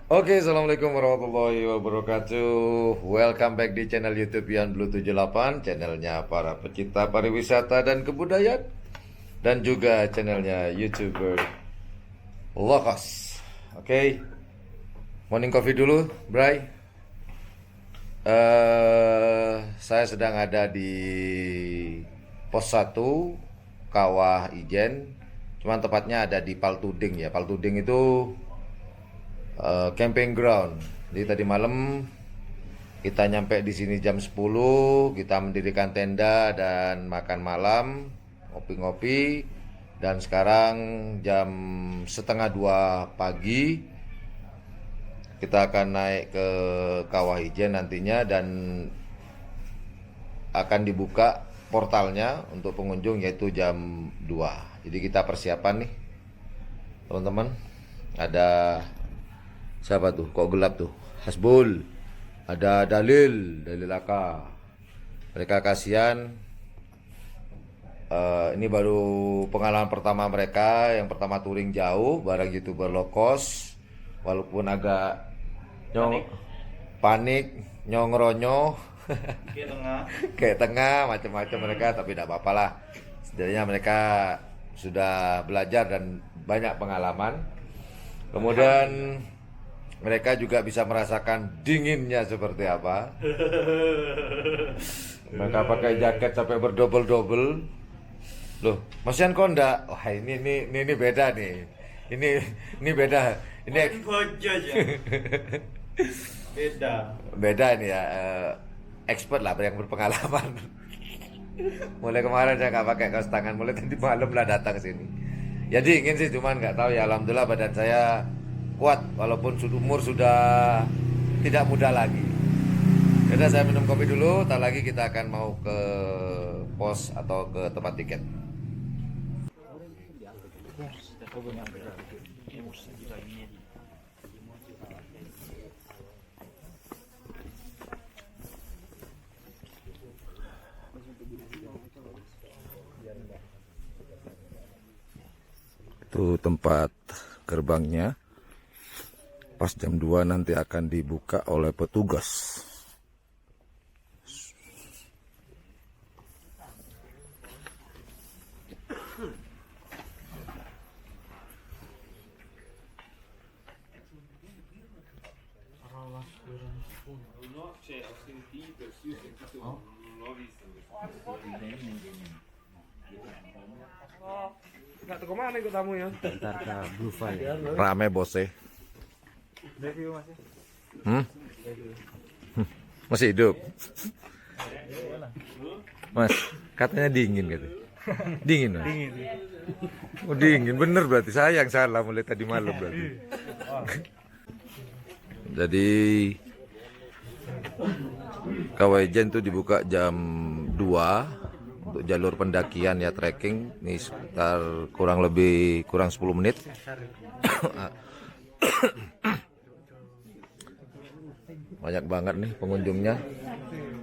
Oke, assalamualaikum warahmatullahi wabarakatuh. Welcome back di channel YouTube Yan Blue 78, channelnya para pecinta pariwisata dan kebudayaan, dan juga channelnya YouTuber Lokos. Oke, morning coffee dulu, Bray. Saya sedang ada di pos 1 Kawah Ijen. Cuman tepatnya ada di Paltuding ya. Paltuding itu camping ground. Jadi tadi malam kita nyampe di sini jam 10, kita mendirikan tenda dan makan malam, ngopi-ngopi. Dan sekarang jam setengah 2 pagi kita akan naik ke Kawah Ijen nantinya, dan akan dibuka portalnya untuk pengunjung yaitu jam 2. Jadi kita persiapan nih teman-teman. Ada siapa tuh? Kok gelap tuh? Hasbul. Ada Dalil Aka. Mereka kasihan. Ini baru pengalaman pertama mereka. Yang pertama touring jauh bareng YouTuber low cost. Walaupun agak panik, nyongronyo, kayak tengah macam-macam mereka, tapi tidak apa-apa lah. Setidaknya mereka sudah belajar dan banyak pengalaman. Kemudian mereka juga bisa merasakan dinginnya seperti apa. Mereka pakai jaket sampai berdobel-dobel. Loh, Mas Yan kok enggak? Wah, ini beda nih. Ini beda. Ini beda. Beda ini ya. Expert lah, yang berpengalaman. Mulai kemarin saya nggak pakai kaos tangan, mulai tadi malam lah datang sini. Ya dingin sih, cuman nggak tahu ya. Alhamdulillah badan saya kuat walaupun umur sudah tidak muda lagi. Jadi saya minum kopi dulu, tak lagi kita akan mau ke pos atau ke tempat tiket. Itu tempat gerbangnya. Pas jam 2 nanti akan dibuka oleh petugas. Nggak tahu kemana ikut tamu ya? Ntar ke Blue File. Rame bose. Review masih. Masih hidup. Mas, katanya dingin gitu. Dingin, Mas. Dingin. Oh, dingin bener, berarti saya yang salah mulai tadi malam berarti. Jadi Kawah Ijen itu dibuka jam 2 untuk jalur pendakian ya, trekking. Ini sekitar kurang 10 menit. Banyak banget nih pengunjungnya.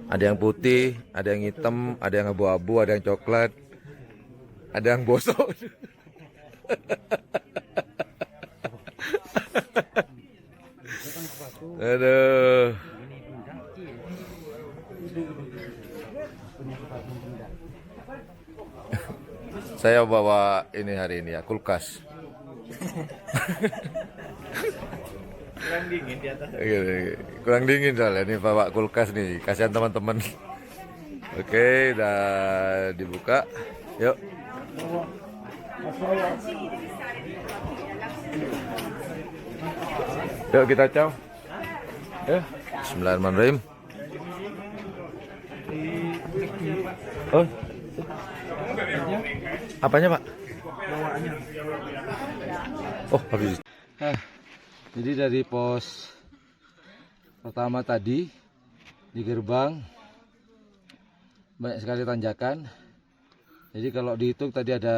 Ada yang putih, ada yang hitam, ada yang abu-abu, ada yang coklat, ada yang bosok. Aduh. Saya bawa ini hari ini ya, kulkas. Kurang dingin di atas. Kurang dingin soalnya ini bawa kulkas nih, kasihan teman-teman. Oke, udah dibuka. Yuk. Yuk kita caw. Bismillahirrahmanirrahim. Oh. Apanya, Pak? Oh, habis. Jadi dari pos pertama tadi di gerbang banyak sekali tanjakan. Jadi kalau dihitung tadi ada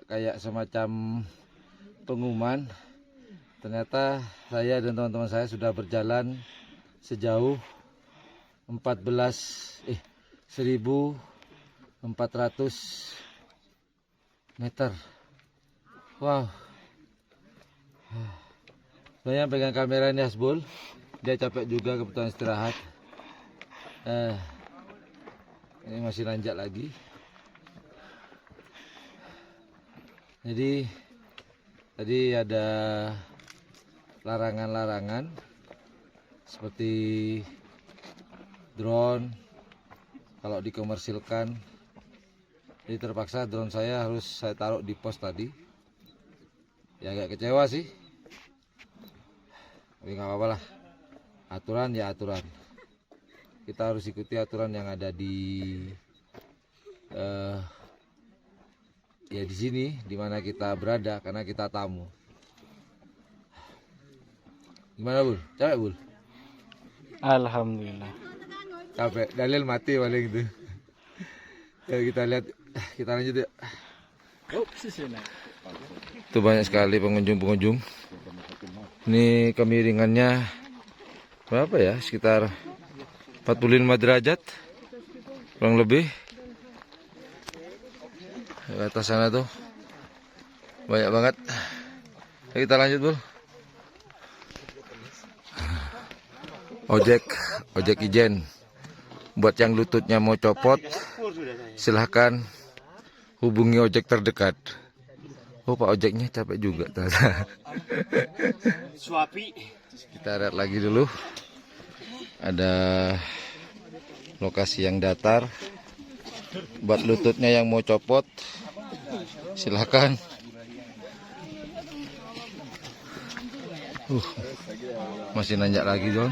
kayak semacam pengumuman. Ternyata saya dan teman-teman saya sudah berjalan sejauh 1.400 meter. Wow. Saya yang pegang kamera ini Hasbul. Dia capek juga, kebetulan istirahat. Ini masih nanjak lagi. Jadi tadi ada larangan-larangan seperti drone kalau dikomersilkan. Jadi terpaksa drone saya harus saya taruh di pos tadi. Ya agak kecewa sih. Tapi nggak apa-apa lah. Aturan ya aturan. Kita harus ikuti aturan yang ada di ya di sini, di mana kita berada, karena kita tamu. Gimana Bul? Capek Bul? Alhamdulillah. Capek. Dalil mati paling itu. Ya kita lihat, kita lanjut ya. Itu banyak sekali pengunjung-pengunjung. Ini kemiringannya berapa ya? Sekitar 45 derajat kurang lebih. Ke atas sana tuh banyak banget. Ya, kita lanjut Bul. Ojek ijen. Buat yang lututnya mau copot, silahkan hubungi ojek terdekat. Oh Pak ojeknya capek juga ternyata. Suapi. Kita lihat lagi dulu. Ada lokasi yang datar. Buat lututnya yang mau copot, silahkan. Masih nanjak lagi John.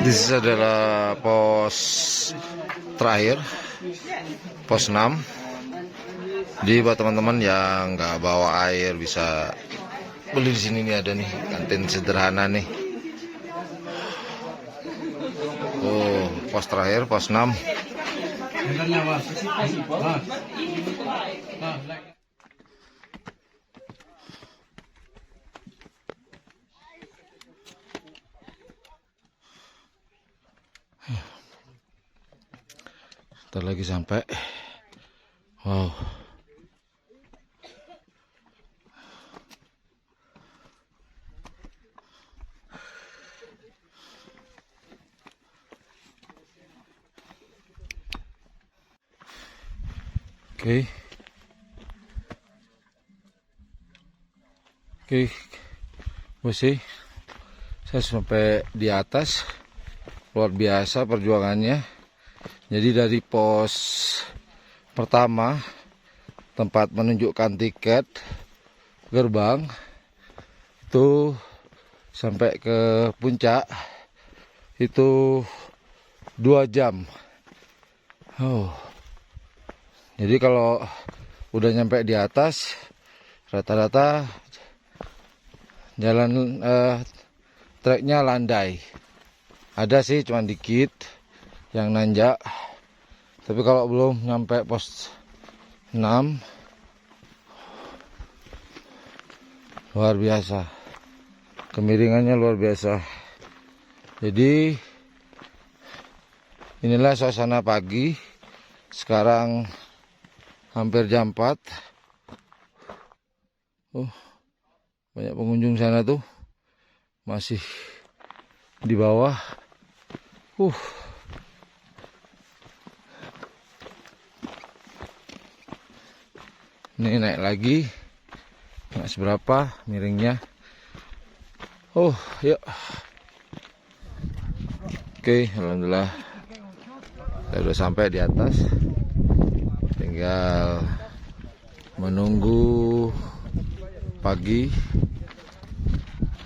This adalah pos terakhir, pos 6. Jadi buat teman-teman yang nggak bawa air bisa beli di sini nih, ada nih kantin sederhana nih. Oh, pos terakhir, pos 6. Ntar lagi sampai. Wow. Oke, masih saya sampai di atas. Luar biasa perjuangannya. Jadi dari pos pertama, tempat menunjukkan tiket gerbang, itu sampai ke puncak itu 2 jam. Jadi kalau udah nyampe di atas, rata-rata jalan treknya landai. Ada sih cuma dikit yang nanjak. Tapi kalau belum nyampe pos 6, luar biasa. Kemiringannya luar biasa. Jadi inilah suasana pagi. Sekarang hampir jam 4. Banyak pengunjung sana tuh. Masih di bawah. Ini naik lagi. Nggak seberapa miringnya. Yuk. Oke, alhamdulillah. Saya udah sampai di atas. Tinggal menunggu pagi.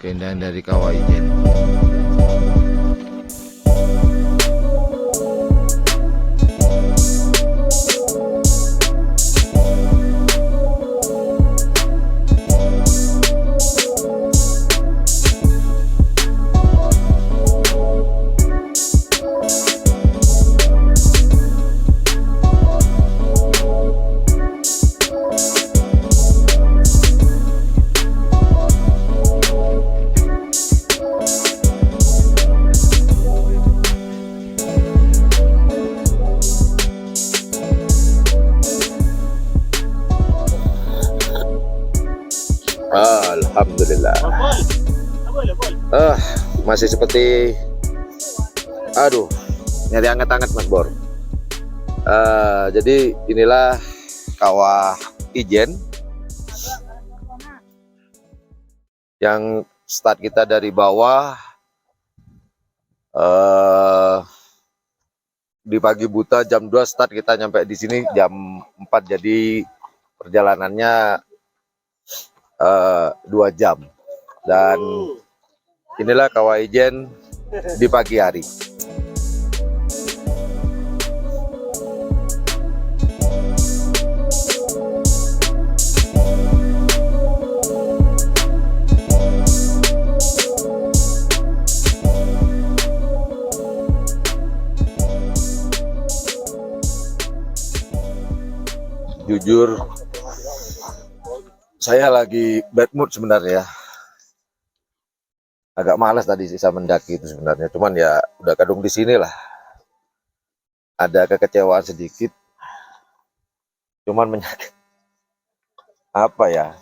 Keindahan dari Kawah Ijen. Alhamdulillah. Masih seperti, aduh, nyari anget-anget Mas Bor. Jadi inilah kawah Ijen yang start kita dari bawah. Di pagi buta jam 2 start, kita nyampe di sini jam 4, jadi perjalanannya 2 jam. Dan inilah kawah Ijen di pagi hari. Jujur, saya lagi bad mood sebenarnya. Agak malas tadi sisa mendaki itu sebenarnya. Cuman ya udah kadung di sini lah. Ada kekecewaan sedikit. Cuman menyakit. Apa ya?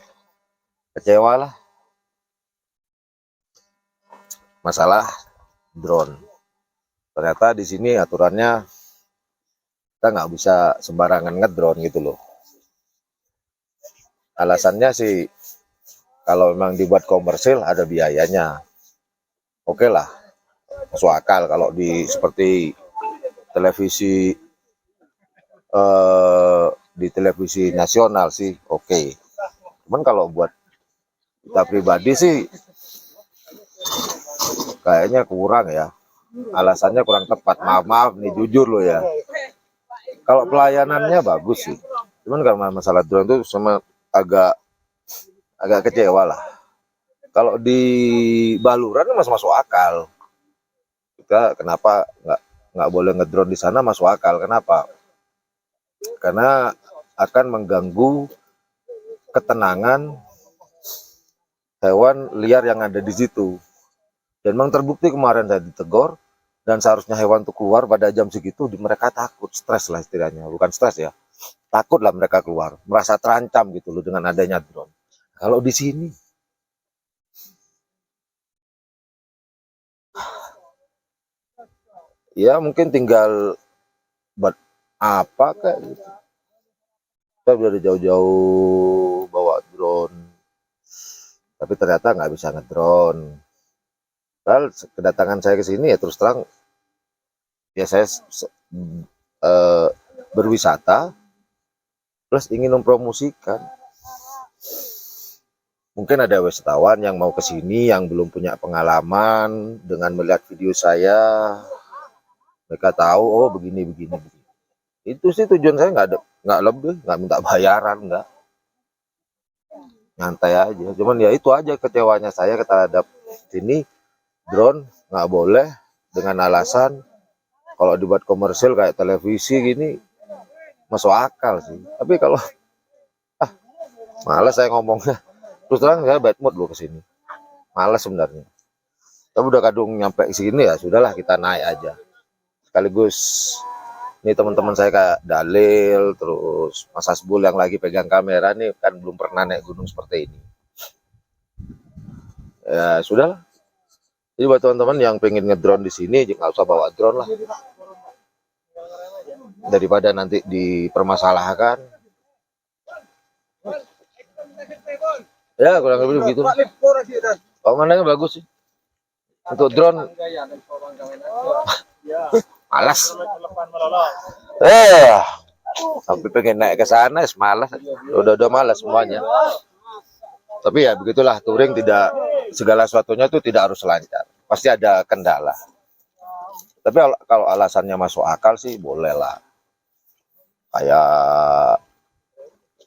Kecewa lah. Masalah drone. Ternyata di sini aturannya kita nggak bisa sembarangan ngedrone gitu loh. Alasannya sih kalau memang dibuat komersil ada biayanya. Oke lah, masuk akal kalau seperti televisi di televisi nasional sih oke. Cuman kalau buat kita pribadi sih kayaknya kurang ya. Alasannya kurang tepat. Maaf nih, jujur loh ya. Kalau pelayanannya bagus sih. Cuman karena masalah drone itu sama agak kecewa lah. Kalau di Baluran masuk akal. Kita kenapa nggak boleh ngedrone di sana, masuk akal. Kenapa? Karena akan mengganggu ketenangan hewan liar yang ada di situ. Dan memang terbukti kemarin saya ditegur, dan seharusnya hewan itu keluar pada jam segitu, mereka takut, stres lah istilahnya. Bukan stres ya, takut lah mereka keluar, merasa terancam gitu loh dengan adanya drone. Kalau di sini ya mungkin tinggal buat apa kayak gitu. Kita udah jauh-jauh bawa drone, tapi ternyata nggak bisa ngedrone. Padahal kedatangan saya ke sini ya terus terang, ya saya berwisata plus ingin mempromosikan. Mungkin ada wisatawan yang mau ke sini yang belum punya pengalaman, dengan melihat video saya mereka tahu oh begini. Itu sih tujuan saya, nggak lebih, nggak minta bayaran, nggak, nyantai aja. Cuman ya itu aja kecewanya saya terhadap sini, drone nggak boleh dengan alasan kalau dibuat komersil kayak televisi gini masuk akal sih. Tapi kalau malas saya ngomongnya. Terus terang saya bad mood loh kesini. Malas sebenarnya. Tapi udah kadung nyampe sini ya sudahlah, kita naik aja. Sekaligus ini teman-teman saya kayak Dalil, terus Mas Asbul yang lagi pegang kamera nih kan belum pernah naik gunung seperti ini. Ya sudahlah. Jadi buat teman-teman yang pengen ngedrone di sini nggak usah bawa drone lah. Daripada nanti dipermasalahkan. Ya kurang lebih begitu. Pemandangan bagus sih. Untuk drone malas. Sampai pengen naik ke sana malas. Udah malas semuanya. Tapi ya begitulah, touring tidak segala sesuatunya itu tidak harus lancar. Pasti ada kendala. Tapi kalau alasannya masuk akal sih boleh lah. Kayak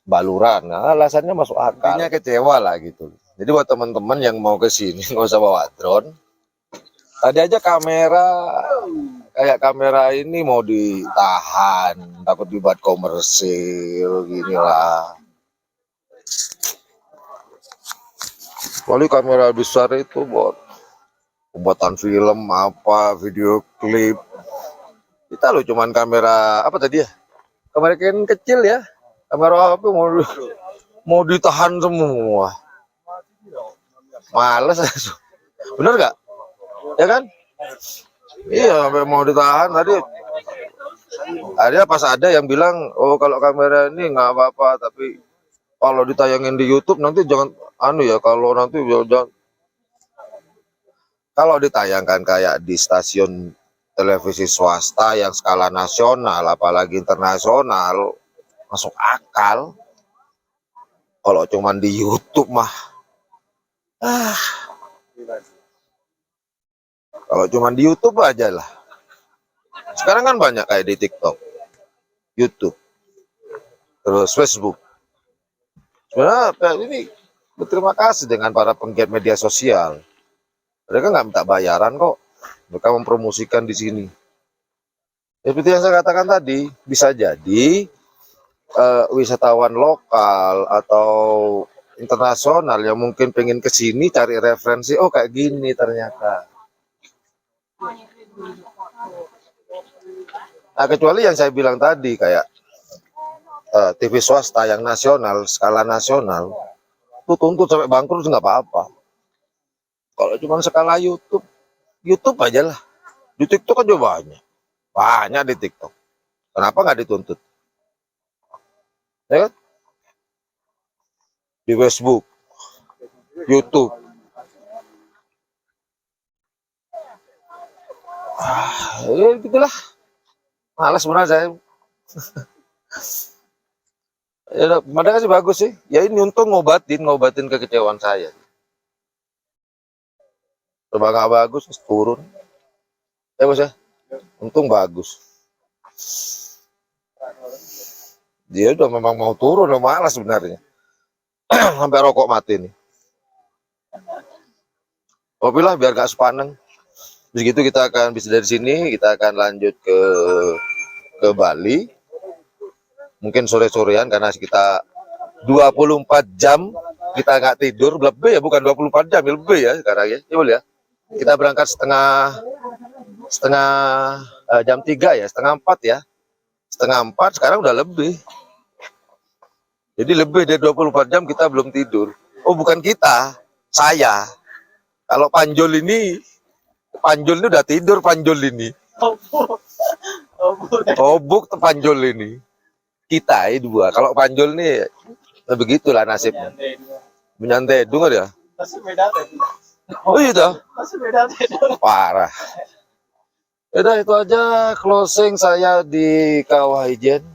Baluran, nah, alasannya masuk akal. Intinya kecewa lah gitu. Jadi buat teman-teman yang mau ke sini nggak usah bawa drone. Tadi aja kayak kamera ini mau ditahan, takut dibuat komersil gini lah. Kali kamera besar itu buat pembuatan film apa, video klip. Kita loh cuman kamera apa tadi ya? Kamera kecil ya. Kamera apa mau ditahan semua. Males. Bener nggak? Ya kan? Iya, sampai mau ditahan tadi. Ada pas ada yang bilang, oh kalau kamera ini nggak apa-apa, tapi kalau ditayangin di YouTube nanti jangan anu ya, kalau nanti jangan, kalau ditayangkan kayak di stasiun televisi swasta yang skala nasional, apalagi internasional, masuk akal. Kalau cuman di YouTube mah, kalau cuman di YouTube aja lah. Sekarang kan banyak kayak di TikTok, YouTube, terus Facebook. Sebenarnya kayak ini berterima kasih dengan para penggiat media sosial. Mereka nggak minta bayaran kok. Mereka mempromosikan di sini. Ya, seperti yang saya katakan tadi, bisa jadi wisatawan lokal atau internasional yang mungkin pengen ke sini cari referensi, oh kayak gini ternyata. Nah, kecuali yang saya bilang tadi kayak TV swasta yang nasional, skala nasional, itu tuntut sampai bangkrut nggak apa-apa. Kalau cuma skala YouTube, YouTube aja lah. Di TikTok kan juga banyak di TikTok. Kenapa nggak dituntut? Ya kan? Di Facebook, YouTube. Ya gitulah. Malas sebenarnya saya. Ya, padahal sih bagus sih. Ya ini untung ngobatin kekecewaan saya. Coba nggak bagus, turun. Ya bos ya, untung bagus. Dia udah memang mau turun, udah malas sebenarnya. Sampai rokok mati nih. Kopi lah biar gak sepaneng. Begitu kita akan bisa dari sini, kita akan lanjut ke Bali. Mungkin sore-sorean karena kita 24 jam kita nggak tidur, lebih ya, bukan 24 jam, lebih ya sekarang ya. Ya boleh ya. Kita berangkat setengah jam 3 ya, setengah 4 ya. Setengah 4 sekarang udah lebih. Jadi lebih dari 24 jam kita belum tidur. Oh bukan kita, saya. Kalau Panjol ini udah tidur Panjol ini. Obuk tuh Panjol ini. Kita ini dua. Kalau Panjol ini begitulah nasibnya. Menyantai dengar ya. Oh iya dah. Parah. Udah itu aja closing saya di Kawah Ijen.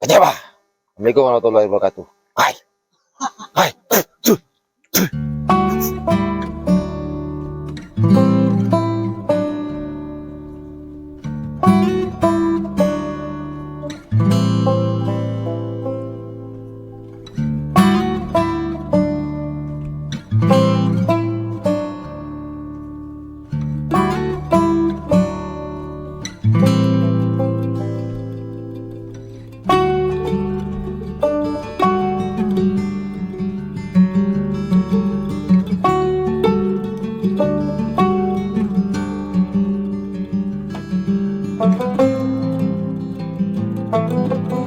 Kecewa. Assalamualaikum warahmatullahi wabarakatuh. Hai. Hai. Thank you.